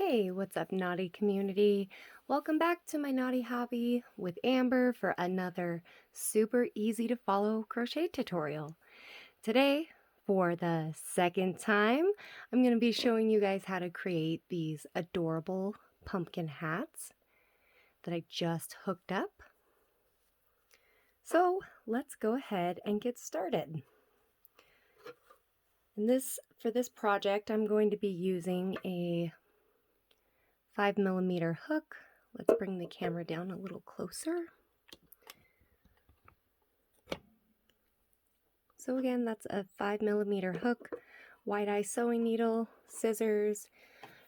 Hey, what's up, naughty community? Welcome back to my naughty hobby with Amber for another super easy to follow crochet tutorial. Today, for the second time, I'm going to be showing you guys how to create these adorable pumpkin hats that I just hooked up. So let's go ahead and get started. For this project, I'm going to be using a 5mm hook. Let's bring the camera down a little closer. So again, that's a 5mm hook, wide eye sewing needle, scissors,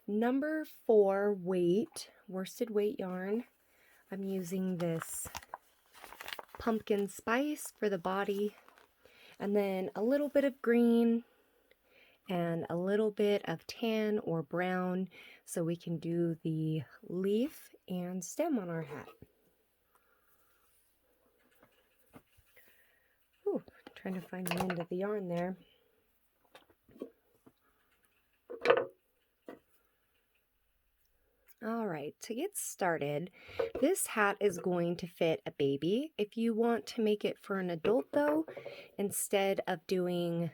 number 4 weight, worsted weight yarn. I'm using this pumpkin spice for the body, and then a little bit of green and a little bit of tan or brown so we can do the leaf and stem on our hat. Ooh, trying to find the end of the yarn there. Alright, to get started, this hat is going to fit a baby. If you want to make it for an adult though, instead of doing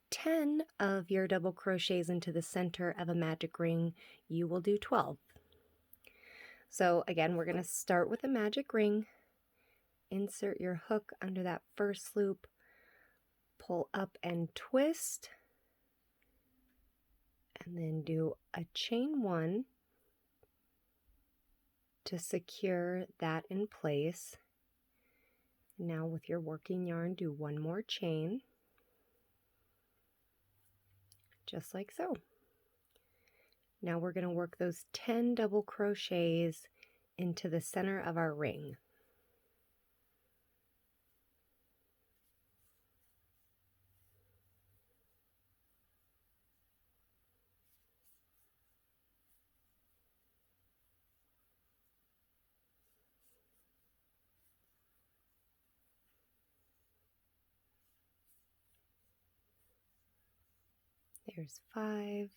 10 of your double crochets into the center of a magic ring, you will do 12. So again, we're going to start with a magic ring, insert your hook under that first loop, pull up and twist, and then do a chain 1 to secure that in place. Now with your working yarn, do one more chain, just like so. Now we're going to work those 10 double crochets into the center of our ring. There's 5.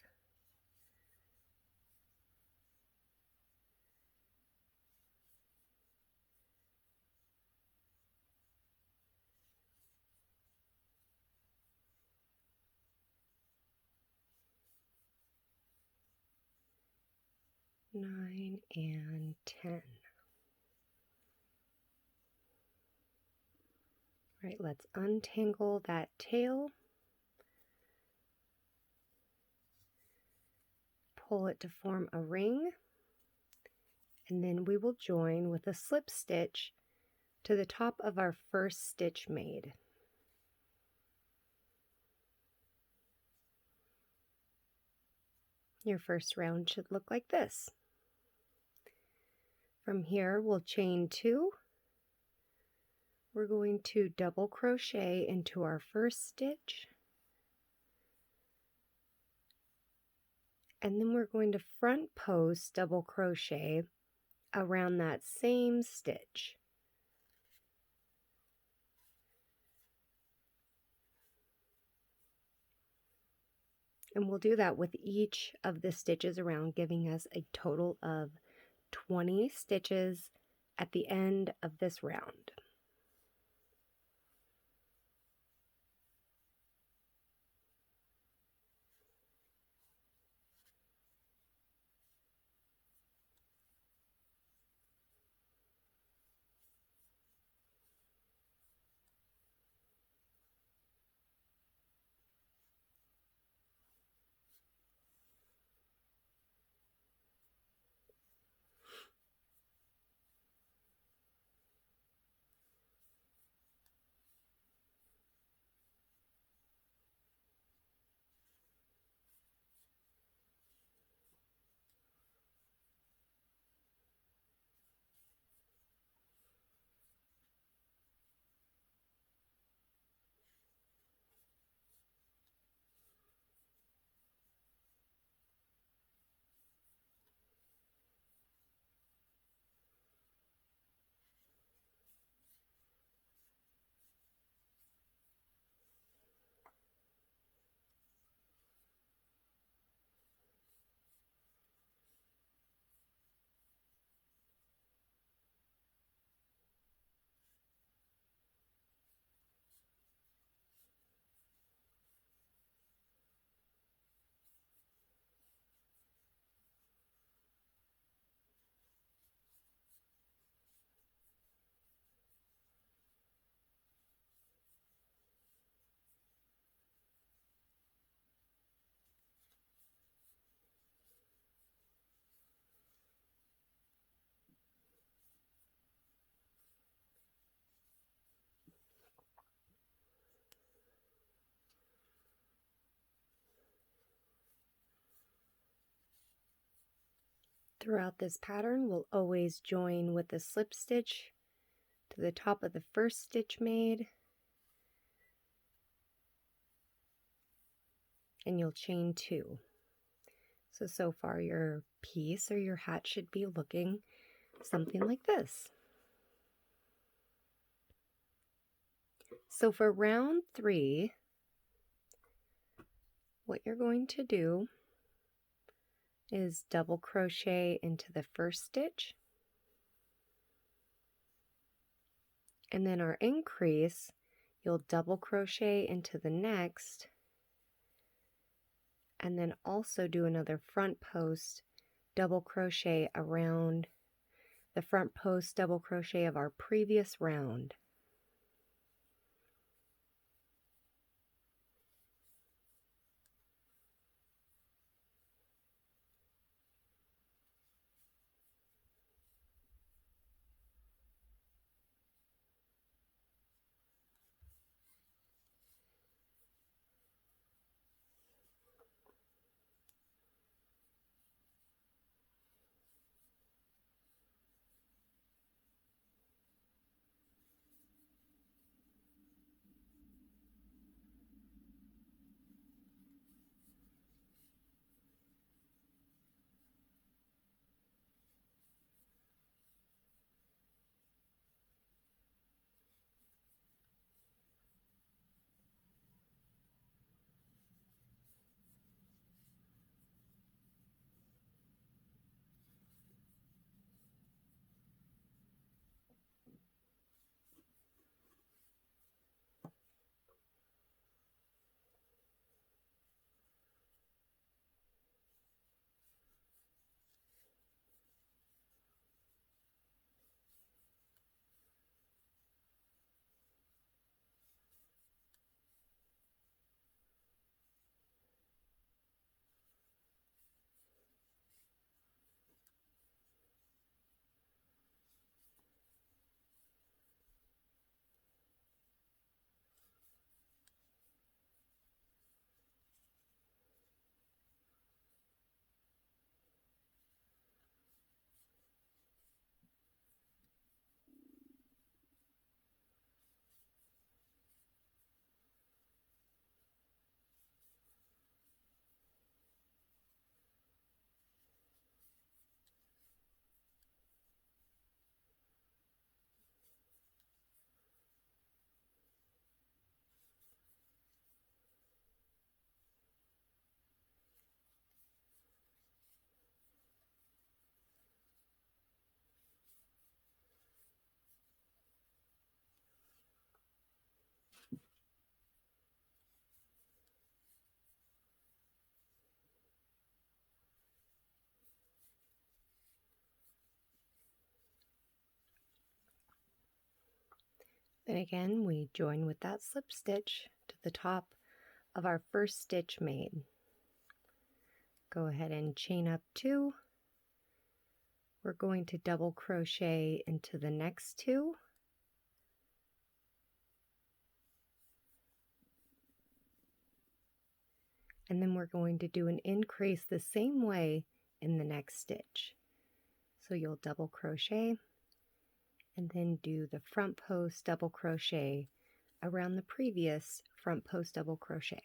Nine and 10. All right, let's untangle that tail. Pull it to form a ring, and then we will join with a slip stitch to the top of our first stitch made. Your first round should look like this. From here, we'll chain 2. We're going to double crochet into our first stitch, and then we're going to front post double crochet around that same stitch. And we'll do that with each of the stitches around, giving us a total of 20 stitches at the end of this round. Throughout this pattern, we'll always join with a slip stitch to the top of the first stitch made, and you'll chain 2. So far your piece or your hat should be looking something like this. So for round 3, what you're going to do is double crochet into the first stitch, and then our increase, you'll double crochet into the next, and then also do another front post double crochet around the front post double crochet of our previous round. Then again, we join with that slip stitch to the top of our first stitch made. Go ahead and chain up 2. We're going to double crochet into the next 2. And then we're going to do an increase the same way in the next stitch. So you'll double crochet and then do the front post double crochet around the previous front post double crochet.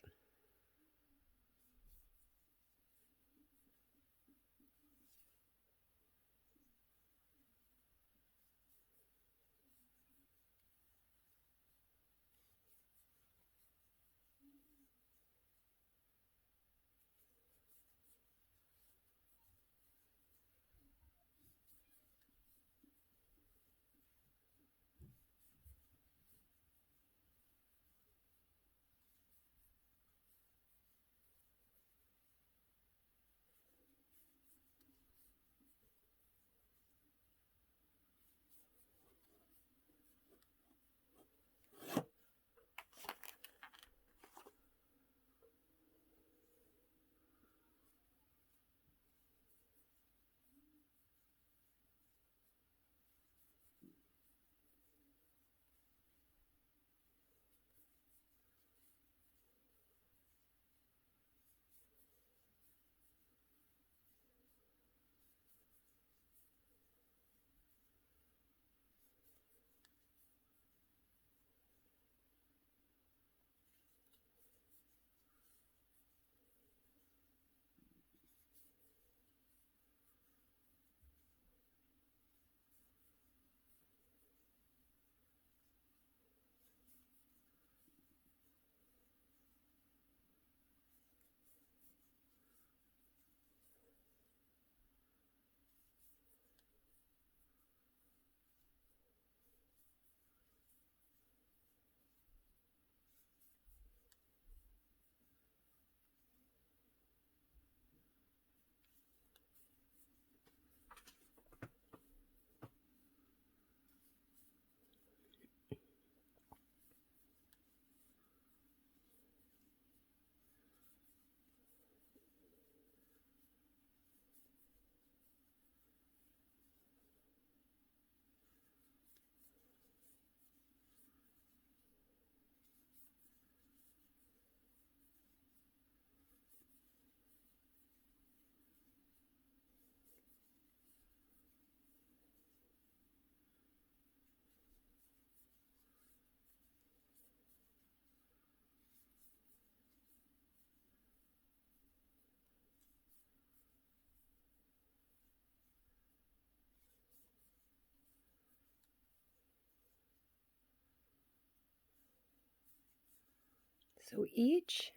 So each,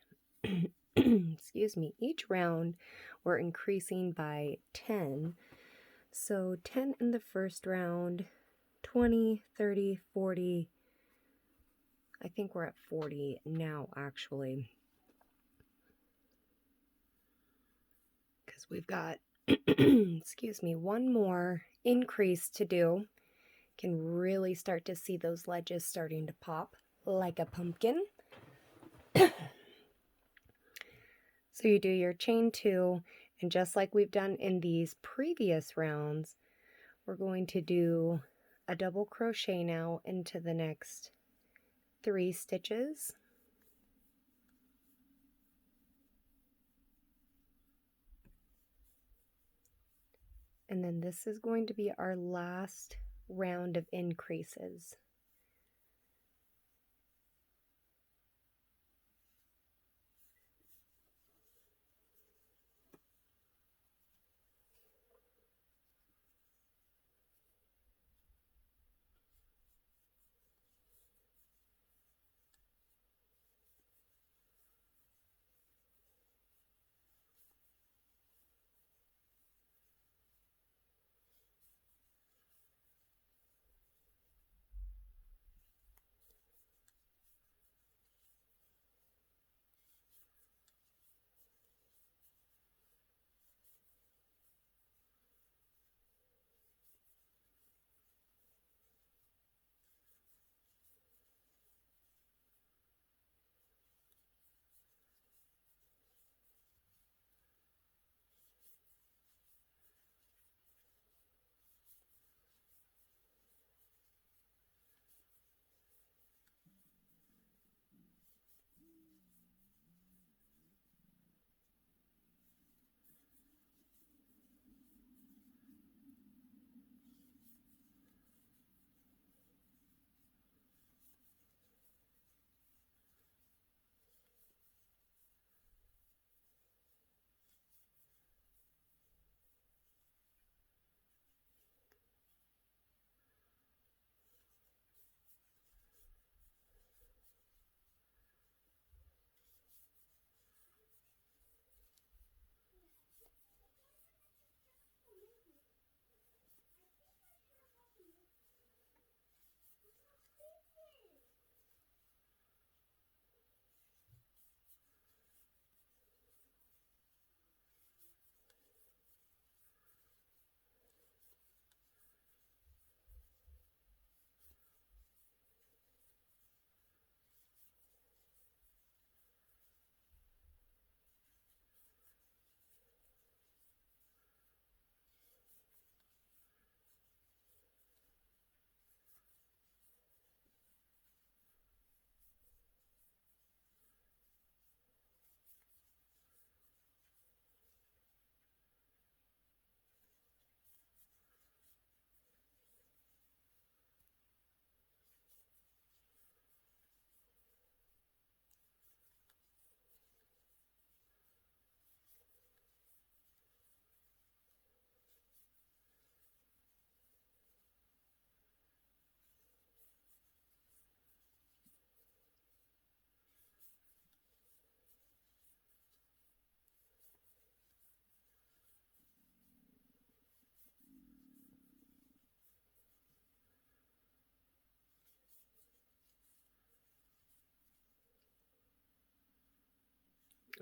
excuse me, each round we're increasing by 10. So 10 in the first round, 20, 30, 40. I think we're at 40 now, actually. Because we've got, excuse me, one more increase to do. Can really start to see those ledges starting to pop like a pumpkin. So you do your chain 2, and just like we've done in these previous rounds, we're going to do a double crochet now into the next 3 stitches. And then this is going to be our last round of increases.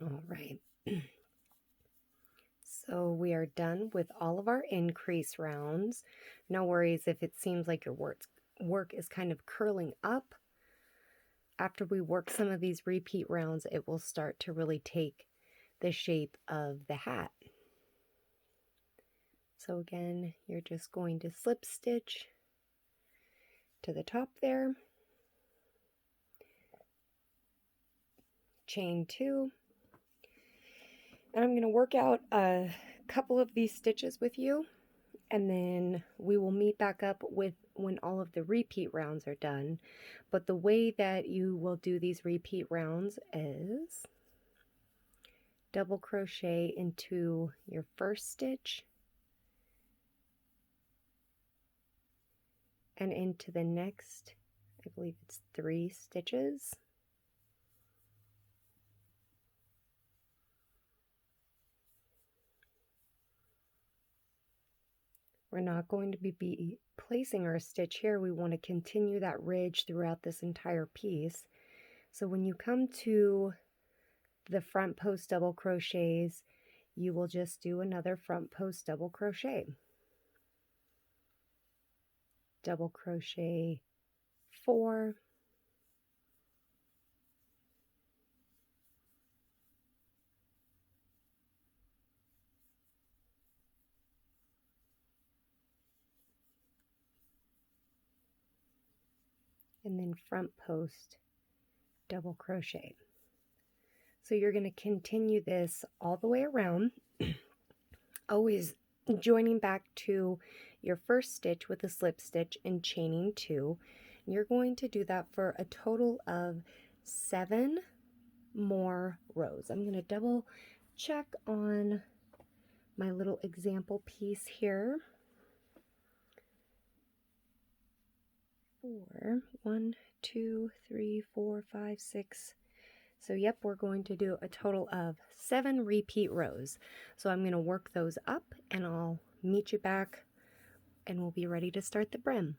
All right. So we are done with all of our increase rounds. No worries if it seems like your work is kind of curling up. After we work some of these repeat rounds, it will start to really take the shape of the hat. So again, you're just going to slip stitch to the top there, chain 2, and I'm going to work out a couple of these stitches with you, and then we will meet back up with when all of the repeat rounds are done. But the way that you will do these repeat rounds is double crochet into your first stitch and into the next, I believe it's 3 stitches, We're not going to be placing our stitch here. We want to continue that ridge throughout this entire piece. So when you come to the front post double crochets, you will just do another front post double crochet. Double crochet 4, and then front post double crochet. So you're going to continue this all the way around, always joining back to your first stitch with a slip stitch and chaining 2. You're going to do that for a total of 7 more rows. I'm going to double check on my little example piece here. 4, 1, 2, 3, 4, 5, 6. So yep, we're going to do a total of 7 repeat rows. So I'm going to work those up and I'll meet you back and we'll be ready to start the brim.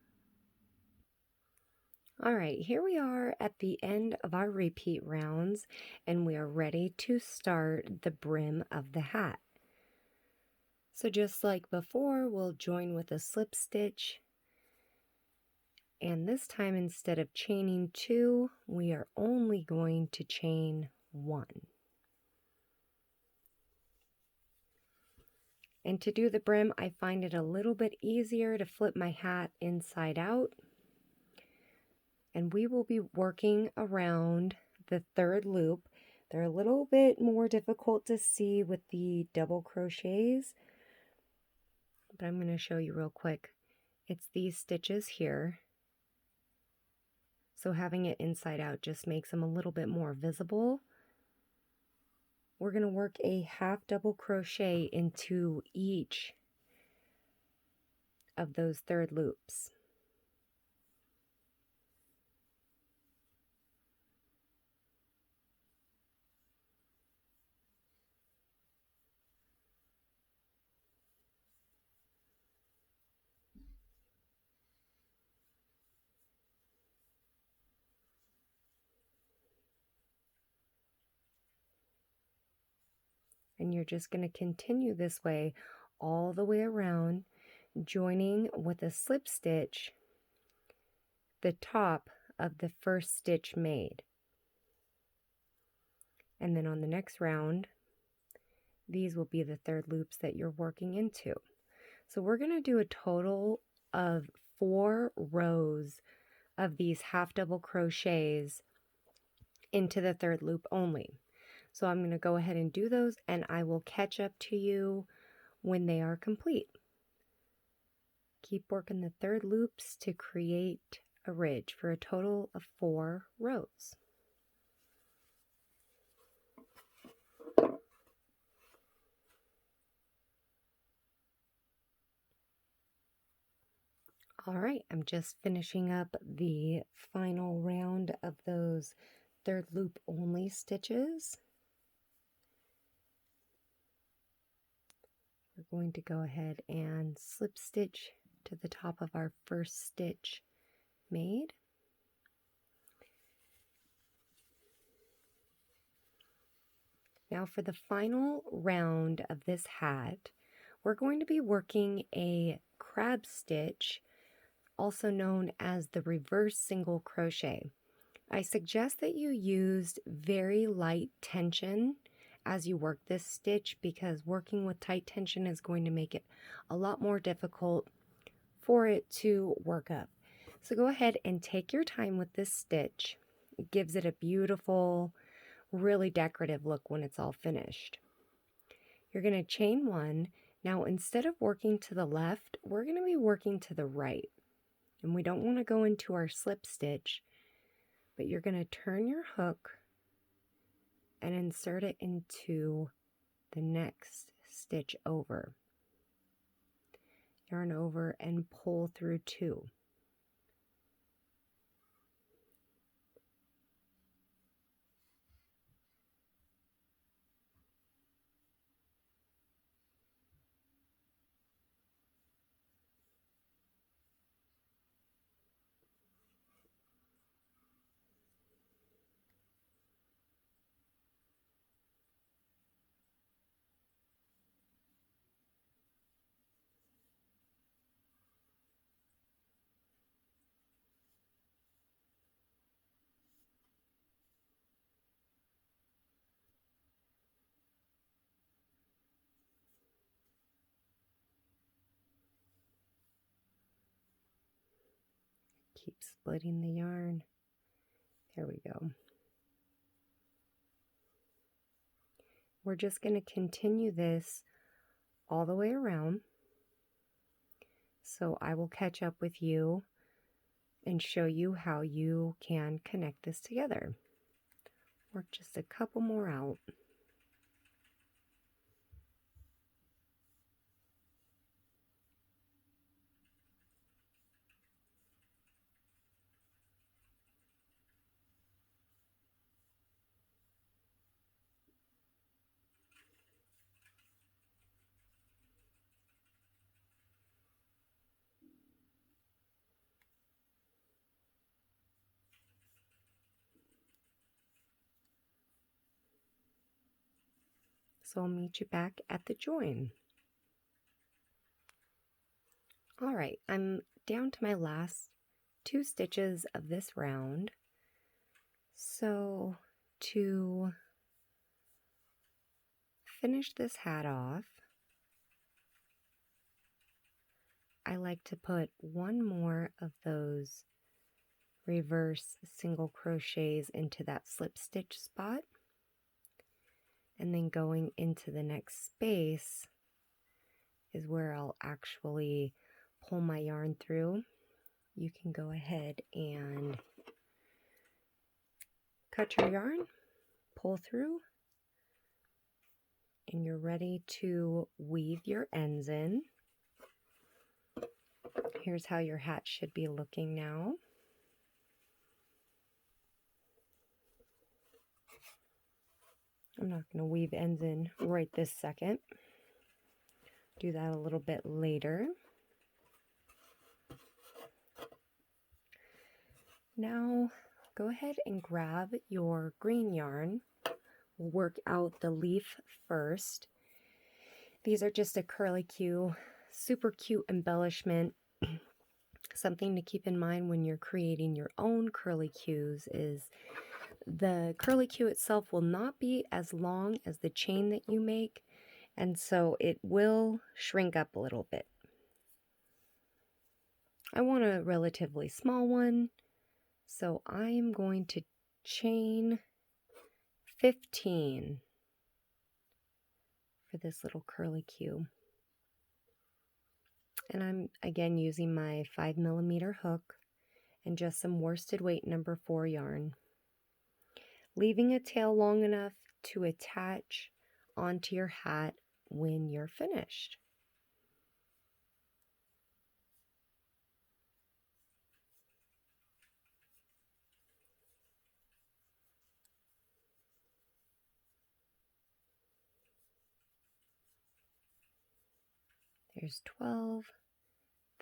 All right, here we are at the end of our repeat rounds and we are ready to start the brim of the hat. So just like before, we'll join with a slip stitch. And this time, instead of chaining 2, we are only going to chain 1. And to do the brim, I find it a little bit easier to flip my hat inside out. And we will be working around the 3rd loop. They're a little bit more difficult to see with the double crochets, but I'm going to show you real quick. It's these stitches here. So having it inside out just makes them a little bit more visible. We're going to work a half double crochet into each of those 3rd loops. And you're just going to continue this way all the way around, joining with a slip stitch the top of the first stitch made. And then on the next round, these will be the 3rd loops that you're working into. So we're going to do a total of 4 rows of these half double crochets into the 3rd loop only. So I'm going to go ahead and do those and I will catch up to you when they are complete. Keep working the 3rd loops to create a ridge for a total of 4 rows. All right, I'm just finishing up the final round of those 3rd loop only stitches. We're going to go ahead and slip stitch to the top of our first stitch made. Now for the final round of this hat, we're going to be working a crab stitch, also known as the reverse single crochet. I suggest that you use very light tension as you work this stitch because working with tight tension is going to make it a lot more difficult for it to work up. So go ahead and take your time with this stitch. It gives it a beautiful, really decorative look when it's all finished. You're going to chain 1. Now instead of working to the left, we're going to be working to the right. And we don't want to go into our slip stitch, but you're going to turn your hook and insert it into the next stitch over. Yarn over and pull through 2. keep splitting the yarn. There we go. We're just going to continue this all the way around. So I will catch up with you and show you how you can connect this together. Work just a couple more out. So I'll meet you back at the join. All right, I'm down to my last 2 stitches of this round. So to finish this hat off, I like to put one more of those reverse single crochets into that slip stitch spot, and then going into the next space is where I'll actually pull my yarn through. You can go ahead and cut your yarn, pull through, and you're ready to weave your ends in. Here's how your hat should be looking now. I'm not going to weave ends in right this second. Do that a little bit later. Now go ahead and grab your green yarn. We'll work out the leaf first. These are just a curlicue, super cute embellishment. Something to keep in mind when you're creating your own curlicues is the curlicue itself will not be as long as the chain that you make, and so it will shrink up a little bit. I want a relatively small one, so I'm going to chain 15 for this little curlicue. And I'm again using my 5mm hook and just some worsted weight number 4 yarn. Leaving a tail long enough to attach onto your hat when you're finished. There's 12,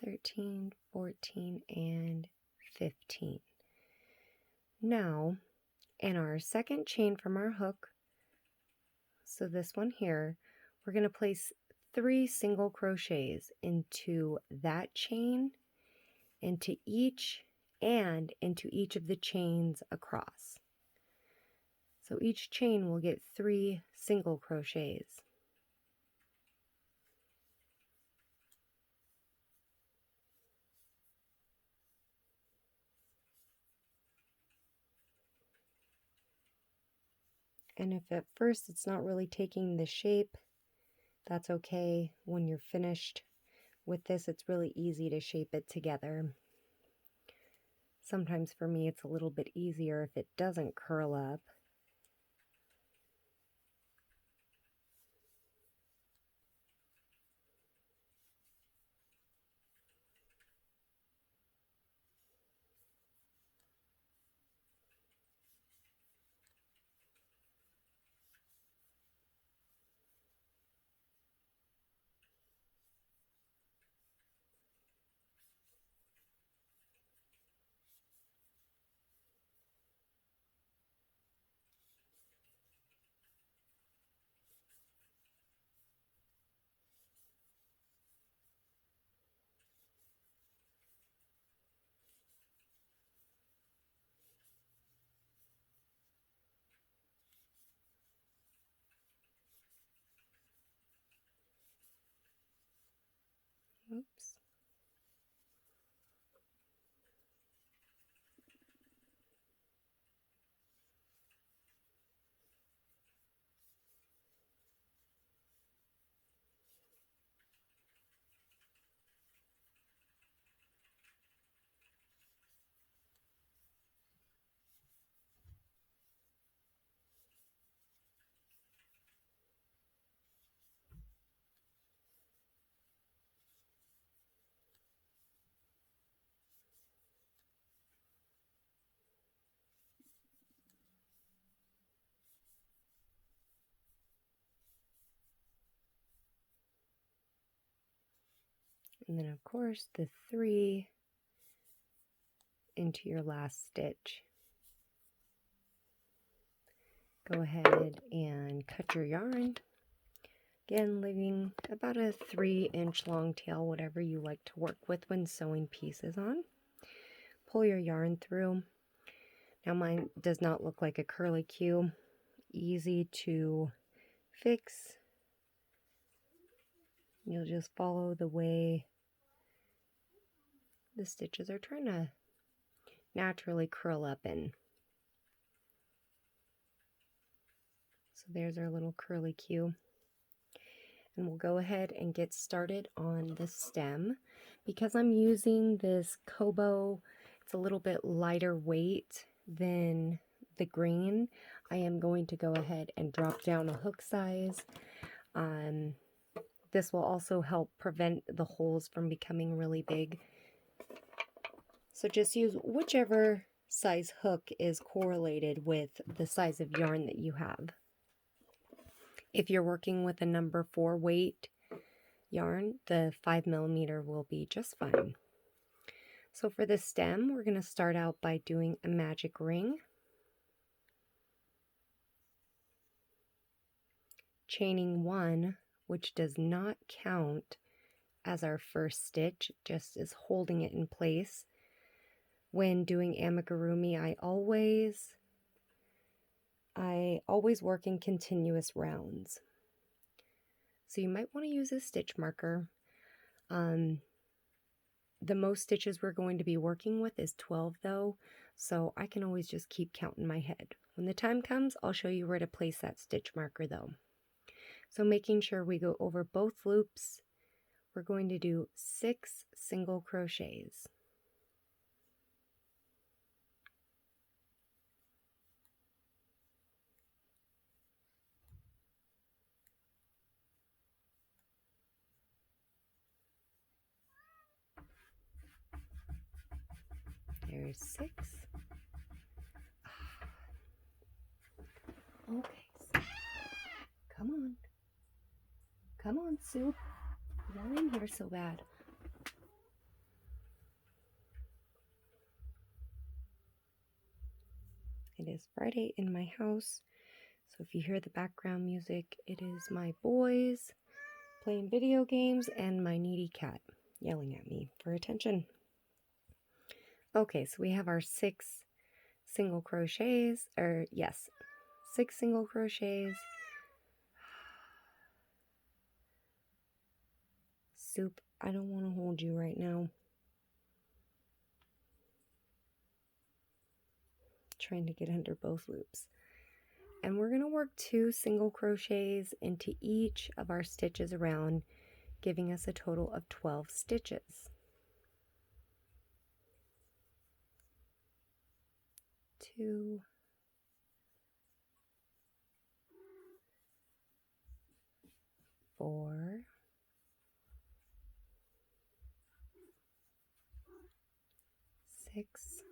13, 14, and 15. Now, in our second chain from our hook, so this one here, we're going to place 3 single crochets into that chain, into each of the chains across. So each chain will get 3 single crochets. And if at first it's not really taking the shape, that's okay. When you're finished with this, it's really easy to shape it together. Sometimes for me it's a little bit easier if it doesn't curl up. Oops. And then of course the 3 into your last stitch. Go ahead and cut your yarn. Again, leaving about a 3-inch long tail, whatever you like to work with when sewing pieces on. Pull your yarn through. Now mine does not look like a curly Q. Easy to fix. You'll just follow the way the stitches are trying to naturally curl up in. So there's our little curly Q. And we'll go ahead and get started on the stem. Because I'm using this Kobo, it's a little bit lighter weight than the green, I am going to go ahead and drop down a hook size. This will also help prevent the holes from becoming really big. So just use whichever size hook is correlated with the size of yarn that you have. If you're working with a number 4 weight yarn, the 5mm will be just fine. So for the stem, we're going to start out by doing a magic ring. Chaining 1, which does not count as our first stitch, just is holding it in place. When doing amigurumi, I always work in continuous rounds. So you might want to use a stitch marker. The most stitches we're going to be working with is 12 though, so I can always just keep count in my head. When the time comes, I'll show you where to place that stitch marker though. So making sure we go over both loops, we're going to do 6 single crochets. There's 6. Okay, come on. Come on, Soup. You want in here so bad. It is Friday in my house, so if you hear the background music, it is my boys playing video games and my needy cat yelling at me for attention. Okay, so we have our 6 single crochets, 6 single crochets. Soup, I don't want to hold you right now. Trying to get under both loops. And we're going to work 2 single crochets into each of our stitches around, giving us a total of 12 stitches. 2, 4, 6,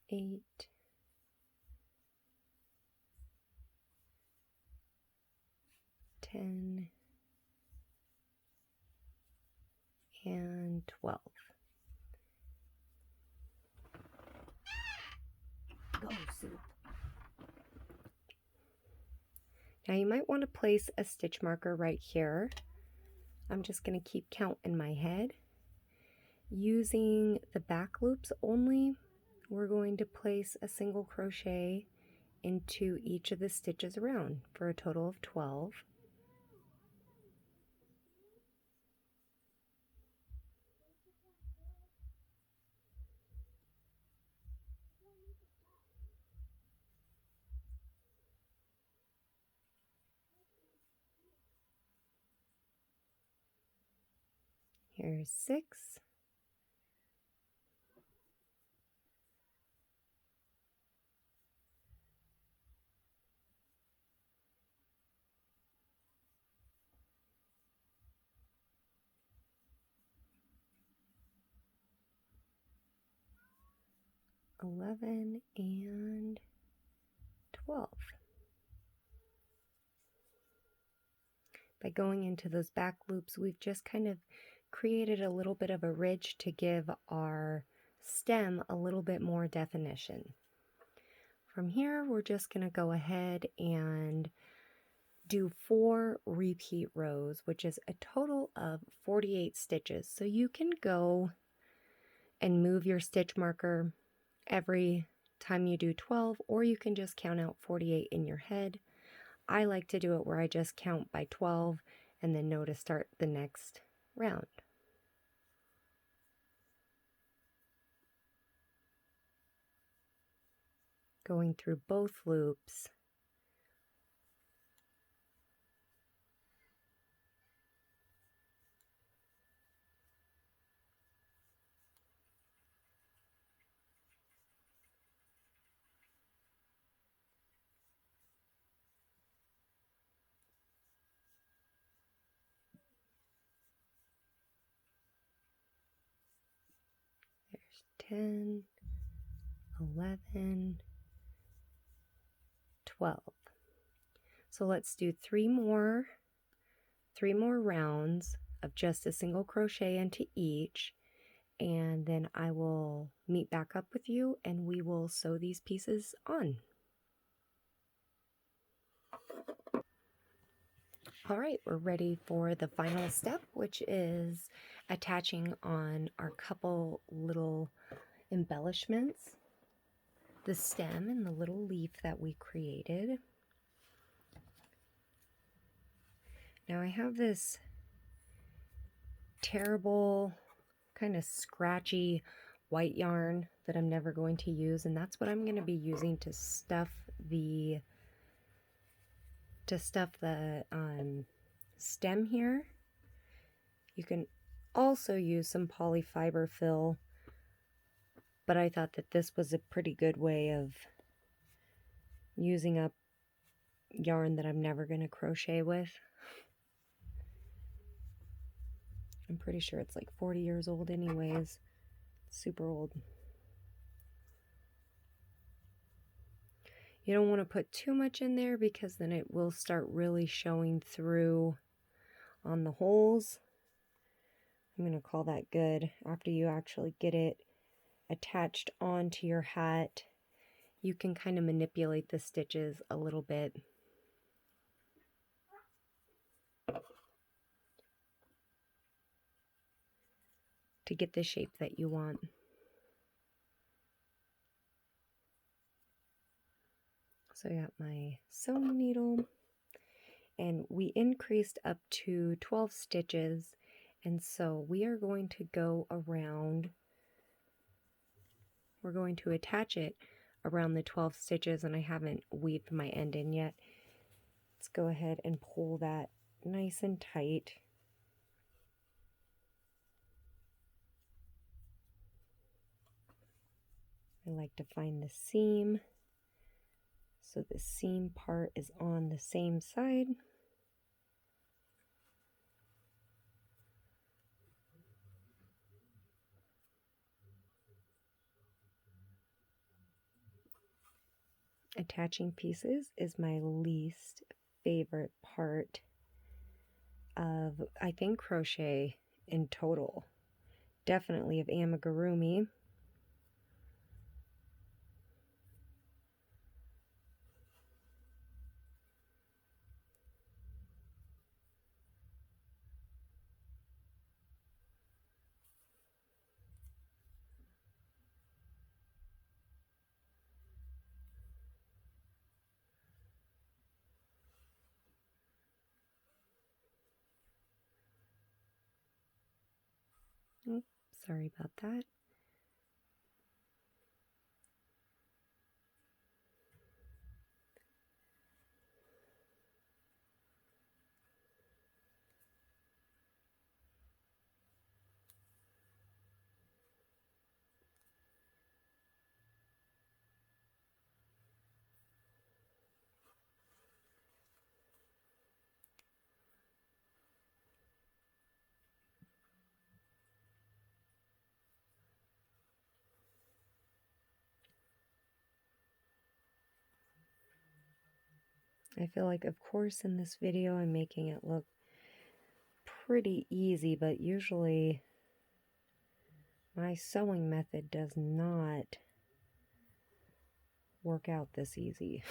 8, 10, and 12. Go, Soup. Now you might want to place a stitch marker right here. I'm just going to keep count in my head. Using the back loops only, we're going to place a single crochet into each of the stitches around for a total of 12. Here's 6. $11 and $12. By going into those back loops, we've just kind of created a little bit of a ridge to give our stem a little bit more definition. From here, we're just going to go ahead and do 4 repeat rows, which is a total of 48 stitches. So you can go and move your stitch marker every time you do 12, or you can just count out 48 in your head. I like to do it where I just count by 12 and then know to start the next round. Going through both loops. There's 10, 11, 12. So let's do three more rounds of just a single crochet into each, and then I will meet back up with you and we will sew these pieces on. All right, we're ready for the final step, which is attaching on our couple little embellishments, the stem and the little leaf that we created. Now I have this terrible, kind of scratchy white yarn that I'm never going to use, and that's what I'm going to be using to stuff the stem here. You can also use some polyfiber fill, but I thought that this was a pretty good way of using up yarn that I'm never going to crochet with. I'm pretty sure it's like 40 years old anyways. Super old. You don't want to put too much in there because then it will start really showing through on the holes. I'm going to call that good. After you actually get it attached onto your hat, you can kind of manipulate the stitches a little bit. To get the shape that you want. So I got my sewing needle, and we increased up to 12 stitches, and so we are going to go around, we're going to attach it around the 12 stitches, and I haven't weaved my end in yet. Let's go ahead and pull that nice and tight. I like to find the seam, so the seam part is on the same side. Attaching pieces is my least favorite part of, I think, crochet in total. Definitely of amigurumi. Oops, sorry about that. I feel like, of course, in this video I'm making it look pretty easy, but usually my sewing method does not work out this easy.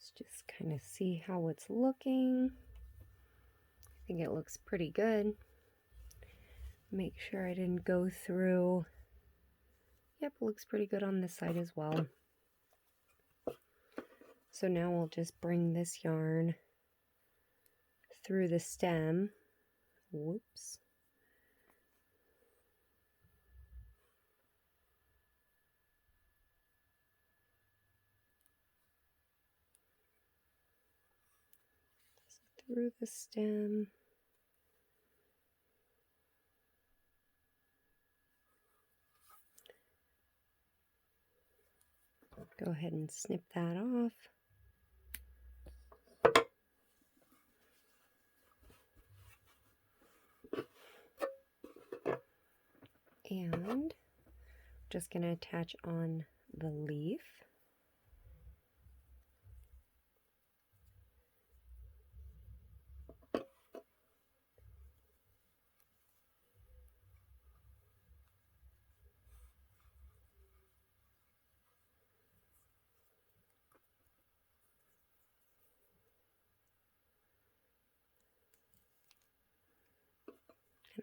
Let's just kind of see how it's looking. I think it looks pretty good. Make sure I didn't go through. Yep, looks pretty good on this side as well. So now we'll just bring this yarn through the stem. Whoops. Through the stem. Go ahead and snip that off. And just going to attach on the leaf.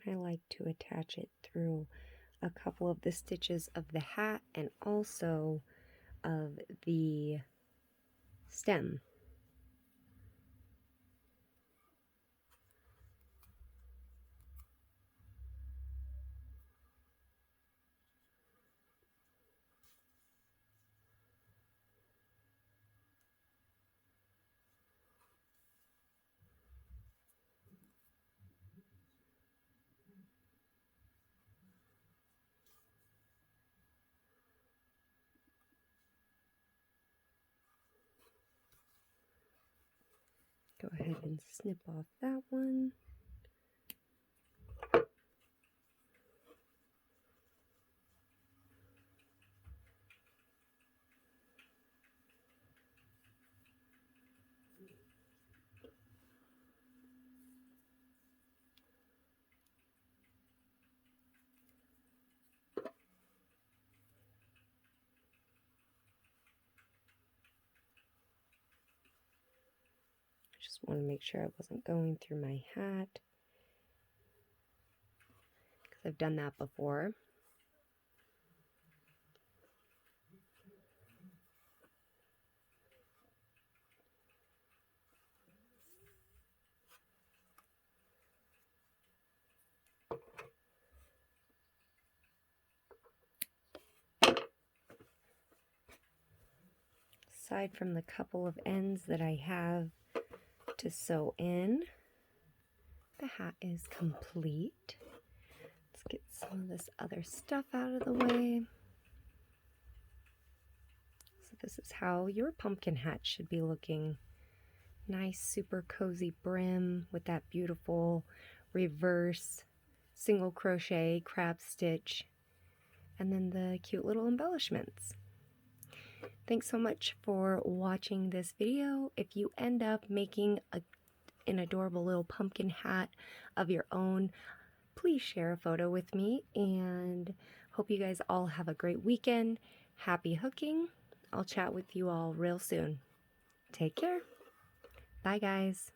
And I like to attach it through a couple of the stitches of the hat and also of the stem. Go ahead and snip off that one. Just want to make sure I wasn't going through my hat, because I've done that before. Aside from the couple of ends that I have to sew in, the hat is complete. Let's get some of this other stuff out of the way. So this is how your pumpkin hat should be looking. Nice, super cozy brim with that beautiful reverse single crochet crab stitch, and then the cute little embellishments. Thanks so much for watching this video. If you end up making an adorable little pumpkin hat of your own, please share a photo with me, and hope you guys all have a great weekend. Happy hooking. I'll chat with you all real soon. Take care. Bye, guys.